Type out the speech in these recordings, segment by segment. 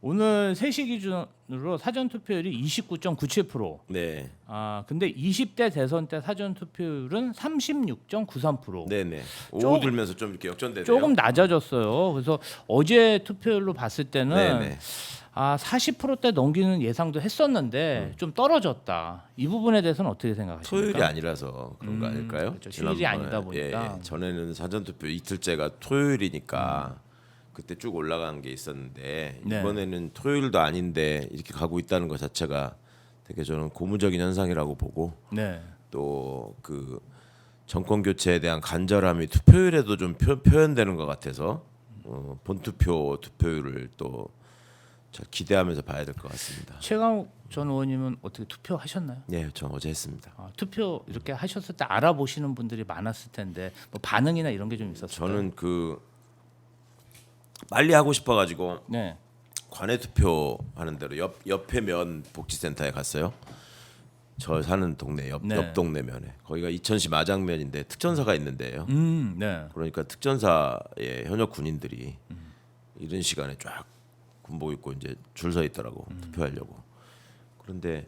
오늘 3시 기준으로 사전 투표율이 29.97%. 네. 근데 20대 대선 때 사전 투표율은 36.93%. 네네. 조금- 오후 들면서 좀 이렇게 역전되네요. 조금 낮아졌어요. 그래서 어제 투표율로 봤을 때는 네네. 40%대 넘기는 예상도 했었는데 좀 떨어졌다. 이 부분에 대해서는 어떻게 생각하십니까? 토요일이 아니라서 그런 거 아닐까요? 그렇죠. 휴일이 지난번에, 아니다 보니까. 예, 전에는 사전 투표 이틀째가 토요일이니까 그때 쭉 올라간 게 있었는데 네. 이번에는 토요일도 아닌데 이렇게 가고 있다는 것 자체가 되게 저는 고무적인 현상이라고 보고 네. 또 그 정권 교체에 대한 간절함이 투표율에도 좀 표현되는 것 같아서 본투표 투표율을 또 잘 기대하면서 봐야 될 것 같습니다. 최강욱 전 의원님은 어떻게 투표하셨나요? 네, 저 어제 했습니다. 투표 이렇게 하셨을 때 알아보시는 분들이 많았을 텐데 뭐 반응이나 이런 게 좀 있었어요. 저는 그 빨리 하고 싶어가지고 네. 관외 투표 하는 대로 옆에 면 복지센터에 갔어요. 저 사는 동네 네. 옆 동네 면에 거기가 이천시 마장면인데 특전사가 있는데요. 네. 그러니까 특전사의 현역 군인들이 이런 시간에 쫙 군복 입고 이제 줄 서 있더라고 투표하려고. 그런데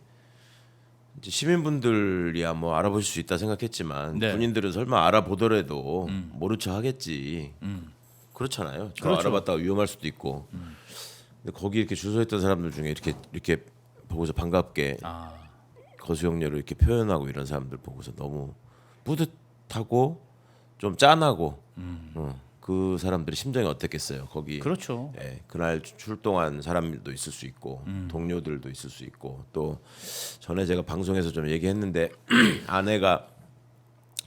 이제 시민분들이야 뭐 알아보실 수 있다 생각했지만 네. 군인들은 설마 알아보더라도 모른 척 하겠지. 그렇잖아요. 저 그렇죠. 알아봤다가 위험할 수도 있고. 근데 거기 이렇게 줄 서 있던 사람들 중에 이렇게 보고서 반갑게 거수용료를 이렇게 표현하고 이런 사람들 보고서 너무 뿌듯하고 좀 짠하고 그 사람들의 심정이 어땠겠어요. 거기 그렇죠. 예, 그날 출동한 사람들도 있을 수 있고 동료들도 있을 수 있고 또 전에 제가 방송에서 좀 얘기했는데 아내가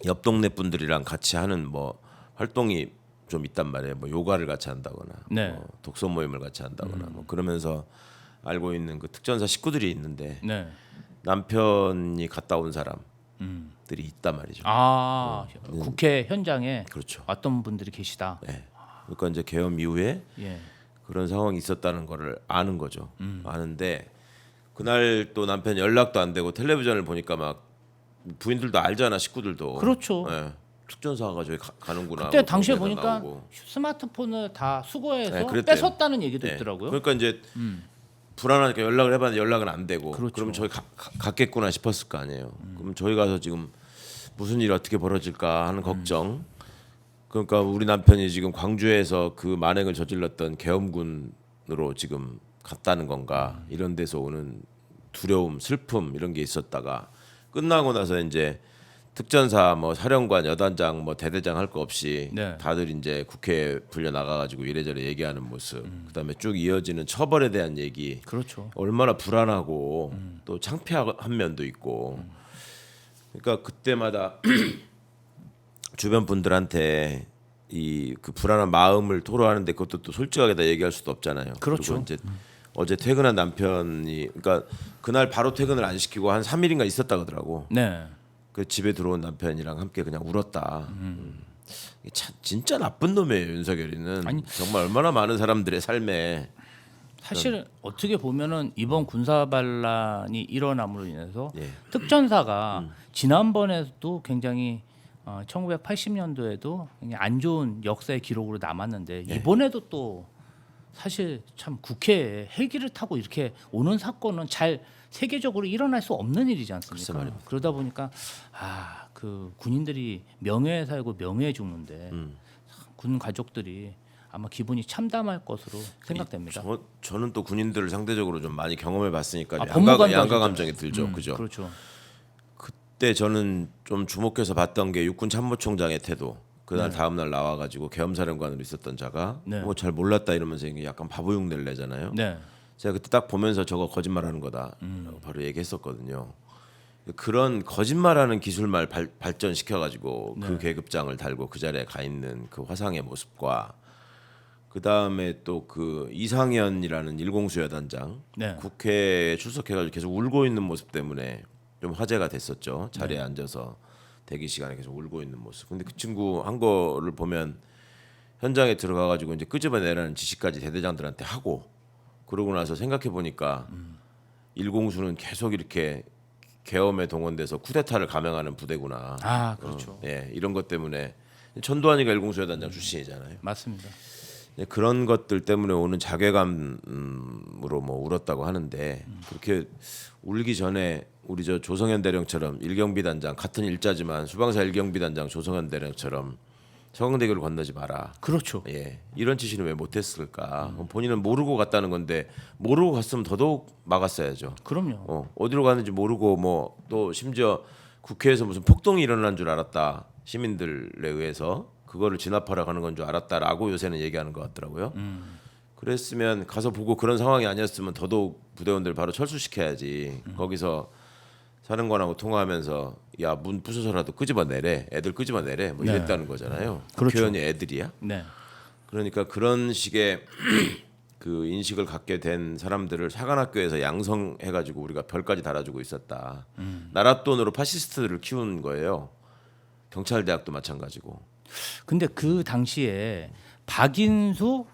옆 동네 분들이랑 같이 하는 뭐 활동이 좀 있단 말이에요. 뭐 요가를 같이 한다거나 네. 뭐 독서 모임을 같이 한다거나 뭐 그러면서 알고 있는 그 특전사 식구들이 있는데 네. 남편이 갔다 온 사람들이 있단 말이죠. 국회 현장에 그렇죠. 어떤 분들이 계시다. 예. 그러니까 이제 계엄 이후에 예. 그런 상황이 있었다는 거를 아는 거죠. 아는데 그날 또 남편 연락도 안 되고 텔레비전을 보니까 막 부인들도 알잖아, 식구들도. 그렇죠. 예. 특전사가 저기 가는구나. 그때 뭐 당시에 그런 데가 보니까 나오고. 스마트폰을 다 수거해서 네, 그랬대요. 뺏었다는 얘기도 예. 있더라고요. 그러니까 이제 불안하니까 연락을 해봤는데 연락은 안 되고. 그렇죠. 그러면 저희 갔겠구나 싶었을 거 아니에요. 그럼 저희 가서 지금 무슨 일이 어떻게 벌어질까 하는 걱정. 그러니까 우리 남편이 지금 광주에서 그 만행을 저질렀던 계엄군으로 지금 갔다는 건가 이런 데서 오는 두려움, 슬픔 이런 게 있었다가 끝나고 나서 이제 특전사 뭐 사령관, 여단장, 뭐 대대장 할 거 없이 네. 다들 이제 국회에 불려 나가가지고 이래저래 얘기하는 모습, 그다음에 쭉 이어지는 처벌에 대한 얘기, 그렇죠. 얼마나 불안하고 또 창피한 면도 있고, 그러니까 그때마다 주변 분들한테 이 그 불안한 마음을 토로하는데 그것도 또 솔직하게 다 얘기할 수도 없잖아요. 그렇죠. 그리고 이제 어제 퇴근한 남편이 그러니까 그날 바로 퇴근을 안 시키고 한 3일인가 있었다 그러더라고. 네. 그 집에 들어온 남편이랑 함께 그냥 울었다. 이게 참 진짜 나쁜 놈이에요, 윤석열이는. 아니, 정말 얼마나 많은 사람들의 삶에 사실 어떻게 보면은 이번 군사 반란이 일어남으로 인해서 예. 특전사가 지난번에도 굉장히 1980년도에도 굉장히 안 좋은 역사의 기록으로 남았는데 예. 이번에도 또 사실 참 국회에 헬기를 타고 이렇게 오는 사건은 잘 세계적으로 일어날 수 없는 일이지 글쎄 않습니까? 말입니다. 그러다 보니까 그 군인들이 명예에 살고 명예에 죽는데 군 가족들이 아마 기분이 참담할 것으로 생각됩니다. 저는 또 군인들을 상대적으로 좀 많이 경험해 봤으니까 법무관도 양가 하셨잖아요. 감정이 들죠. 그죠? 그렇죠. 그때 저는 좀 주목해서 봤던 게 육군 참모총장의 태도. 그날 다음 날 나와 가지고 계엄사령관으로 있었던 자가 네. 뭐 잘 몰랐다 이러면서 이게 약간 바보 흉내를 내잖아요. 네. 제가 그때 딱 보면서 저거 거짓말하는 거다 바로 얘기했었거든요. 그런 거짓말하는 기술만 발전시켜 가지고 그 계급장을 달고 그 자리에 가 있는 그 화상의 모습과 그 다음에 또 그 이상현이라는 일공수 여단장 네. 국회에 출석해가지고 계속 울고 있는 모습 때문에 좀 화제가 됐었죠. 자리에 앉아서 대기 시간에 계속 울고 있는 모습. 근데 그 친구 한 거를 보면 현장에 들어가가지고 이제 끄집어내라는 지시까지 대대장들한테 하고 그러고 나서 생각해 보니까 일공수는 계속 이렇게 계엄에 동원돼서 쿠데타를 감행하는 부대구나. 그렇죠. 예, 이런 것 때문에 전두환이가 일공수 여단장 출신이잖아요. 맞습니다. 그런 것들 때문에 오는 자괴감 정도로 뭐 울었다고 하는데 그렇게 울기 전에 우리 저 조성현 대령처럼 일경비 단장 같은 일자지만 수방사 일경비 단장 조성현 대령처럼 서강대교를 건너지 마라. 그렇죠. 예, 이런 지시는 왜 못했을까? 본인은 모르고 갔다는 건데 모르고 갔으면 더더욱 막았어야죠. 그럼요. 어디로 가는지 모르고 뭐 또 심지어 국회에서 무슨 폭동이 일어난 줄 알았다. 시민들에 의해서 그거를 진압하러 가는 건 줄 알았다라고 요새는 얘기하는 것 같더라고요. 그랬으면 가서 보고 그런 상황이 아니었으면 더더욱 부대원들 바로 철수시켜야지. 거기서 사령관하고 통화하면서 야 문 부숴서라도 끄집어내래. 애들 끄집어내래. 뭐 네. 이랬다는 거잖아요. 그렇죠. 국회의원이 애들이야? 네. 그러니까 그런 식의 그 인식을 갖게 된 사람들을 사관학교에서 양성해가지고 우리가 별까지 달아주고 있었다. 나라 돈으로 파시스트들을 키운 거예요. 경찰대학도 마찬가지고. 근데 그 당시에 박인수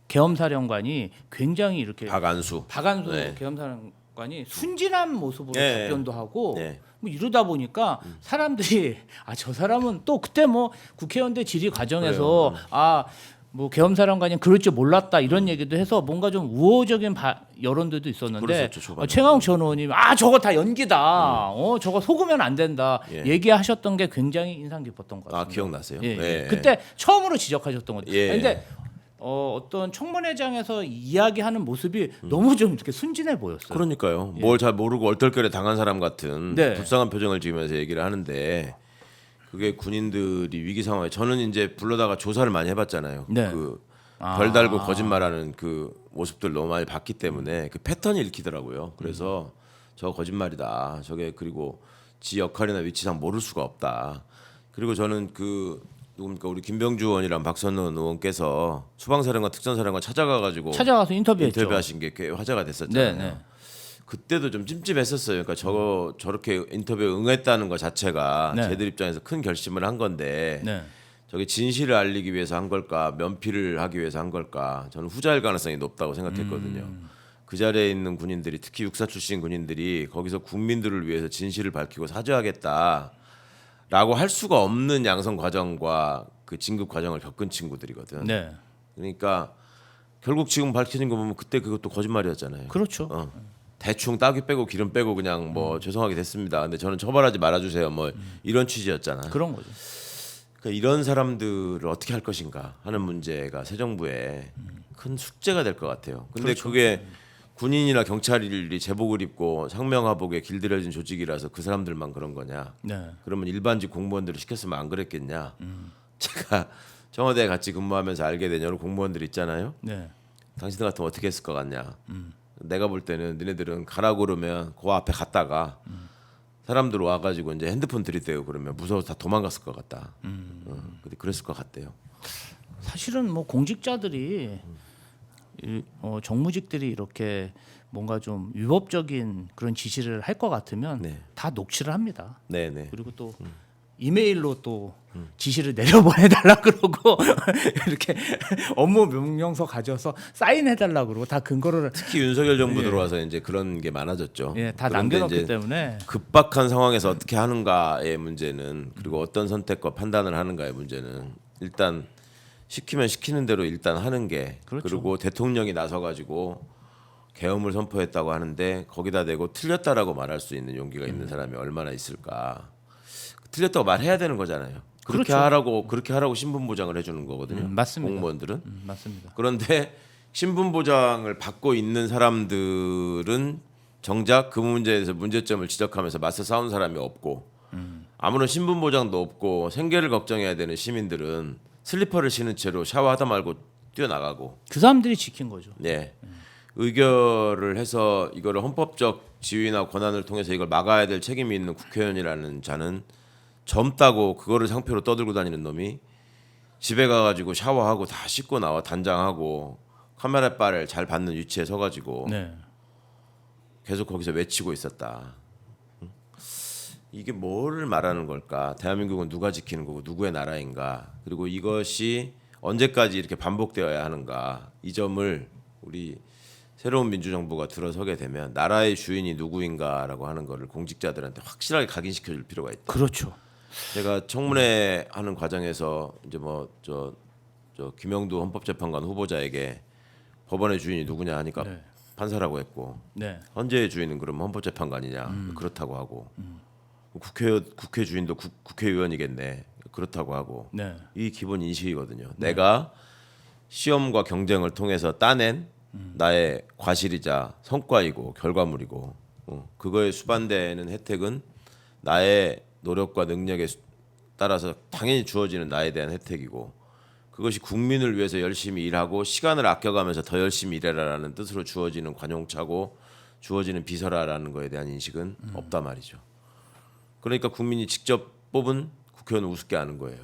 계엄사령관이 굉장히 이렇게 박안수. 박안수 계엄사령관이 순진한 모습으로 네. 답변도 하고 네. 뭐 이러다 보니까 사람들이 아 저 사람은 또 그때 뭐 국회의원대 질의 과정에서 아 뭐 계엄사령관이 그럴 줄 몰랐다 이런 얘기도 해서 뭔가 좀 우호적인 여론들도 있었는데 그랬었죠, 초반에. 최강욱 전 의원님 아 저거 다 연기다 저거 속으면 안 된다 예. 얘기하셨던 게 굉장히 인상 깊었던 것 같습니다. 아 기억나세요? 예, 예. 네. 그때 처음으로 지적하셨던 거죠. 예. 근데 어떤 청문회장에서 이야기하는 모습이 너무 좀 이렇게 순진해 보였어요. 그러니까요. 뭘 잘 모르고 얼떨결에 당한 사람 같은 네. 불쌍한 표정을 지으면서 얘기를 하는데 그게 군인들이 위기 상황에 저는 이제 불러다가 조사를 많이 해봤잖아요. 네. 그 별 달고 거짓말하는 그 모습들 너무 많이 봤기 때문에 그 패턴이 읽히더라고요. 그래서 저 거짓말이다. 저게 그리고 지 역할이나 위치상 모를 수가 없다. 그리고 저는 그 누굽니까 우리 김병주 의원이랑 박선원 의원께서 수방사령관 특전사령관 찾아가가지고 찾아가서 인터뷰했죠. 인터뷰하신 게 꽤 화제가 됐었잖아요. 네, 네. 그때도 좀 찜찜했었어요. 그러니까 저렇게 인터뷰에 응했다는 것 자체가 네. 쟤들 입장에서 큰 결심을 한 건데 네. 저게 진실을 알리기 위해서 한 걸까 면피를 하기 위해서 한 걸까 저는 후자일 가능성이 높다고 생각했거든요. 그 자리에 있는 군인들이 특히 육사 출신 군인들이 거기서 국민들을 위해서 진실을 밝히고 사죄하겠다라고 할 수가 없는 양성 과정과 그 진급 과정을 겪은 친구들이거든. 네. 그러니까 결국 지금 밝혀진 거 보면 그때 그것도 거짓말이었잖아요. 그렇죠. 대충 따귀 빼고 기름 빼고 그냥 뭐 죄송하게 됐습니다. 근데 저는 처벌하지 말아주세요. 뭐 이런 취지였잖아. 그런 거죠. 그러니까 이런 사람들을 어떻게 할 것인가 하는 문제가 새 정부의 큰 숙제가 될 것 같아요. 근데 그렇죠. 그게 군인이나 경찰이 제복을 입고 상명하복에 길들여진 조직이라서 그 사람들만 그런 거냐? 네. 그러면 일반직 공무원들을 시켰으면 안 그랬겠냐? 제가 청와대에 같이 근무하면서 알게 된 여러 공무원들 있잖아요. 네. 당신들 같으면 어떻게 했을 것 같냐? 내가 볼 때는 니네들은 가라 그러면 그 앞에 갔다가 사람들 와가지고 이제 핸드폰 들이대고 그러면 무서워서 다 도망갔을 것 같다. 근데 그랬을 것 같대요. 사실은 뭐 공직자들이 정무직들이 이렇게 뭔가 좀 위법적인 그런 지시를 할 것 같으면 네. 다 녹취를 합니다. 네네. 그리고 또 이메일로 또 지시를 내려보내달라 그러고 이렇게 업무 명령서 가져서 사인해달라 그러고 다 근거를 특히 윤석열 정부 들어와서 이제 그런 게 많아졌죠. 다 그런데 남겨놓기 이제 때문에 급박한 상황에서 어떻게 하는가의 문제는 그리고 어떤 선택과 판단을 하는가의 문제는 일단 시키면 시키는 대로 일단 하는 게 그렇죠. 그리고 대통령이 나서 가지고 계엄을 선포했다고 하는데 거기다 대고 틀렸다라고 말할 수 있는 용기가 있는 사람이 얼마나 있을까? 틀렸다고 말해야 되는 거잖아요. 그렇게 그렇죠. 하라고 신분 보장을 해주는 거거든요. 맞습니다. 공무원들은. 맞습니다. 그런데 신분 보장을 받고 있는 사람들은 정작 그 문제에서 문제점을 지적하면서 맞서 싸운 사람이 없고 아무런 신분 보장도 없고 생계를 걱정해야 되는 시민들은 슬리퍼를 신은 채로 샤워하다 말고 뛰어나가고 그 사람들이 지킨 거죠. 네. 의결을 해서 이거를 헌법적 지위나 권한을 통해서 이걸 막아야 될 책임이 있는 국회의원이라는 자는 젊다고 그거를 상표로 떠들고 다니는 놈이 집에 가가지고 샤워하고 다 씻고 나와 단장하고 카메라 바를 잘 받는 위치에 서가지고 네. 계속 거기서 외치고 있었다. 이게 뭐를 말하는 걸까? 대한민국은 누가 지키는 거고 누구의 나라인가? 그리고 이것이 언제까지 이렇게 반복되어야 하는가? 이 점을 우리 새로운 민주정부가 들어서게 되면 나라의 주인이 누구인가라고 하는 거를 공직자들한테 확실하게 각인시켜 줄 필요가 있다. 그렇죠. 제가 청문회 하는 과정에서 이제 뭐 저 김영두 헌법재판관 후보자에게 법원의 주인이 누구냐 하니까 네. 판사라고 했고 네. 헌재의 주인은 그럼 헌법재판관이냐 그렇다고 하고 국회 주인도 국회의원이겠네 그렇다고 하고 네. 이 기본 인식이거든요. 내가 시험과 경쟁을 통해서 따낸 나의 과실이자 성과이고 결과물이고 그거에 수반되는 혜택은 나의 노력과 능력에 따라서 당연히 주어지는 나에 대한 혜택이고 그것이 국민을 위해서 열심히 일하고 시간을 아껴가면서 더 열심히 일해라라는 뜻으로 주어지는 관용차고 주어지는 비서라라는 거에 대한 인식은 없단 말이죠. 그러니까 국민이 직접 뽑은 국회의원을 우습게 하는 거예요.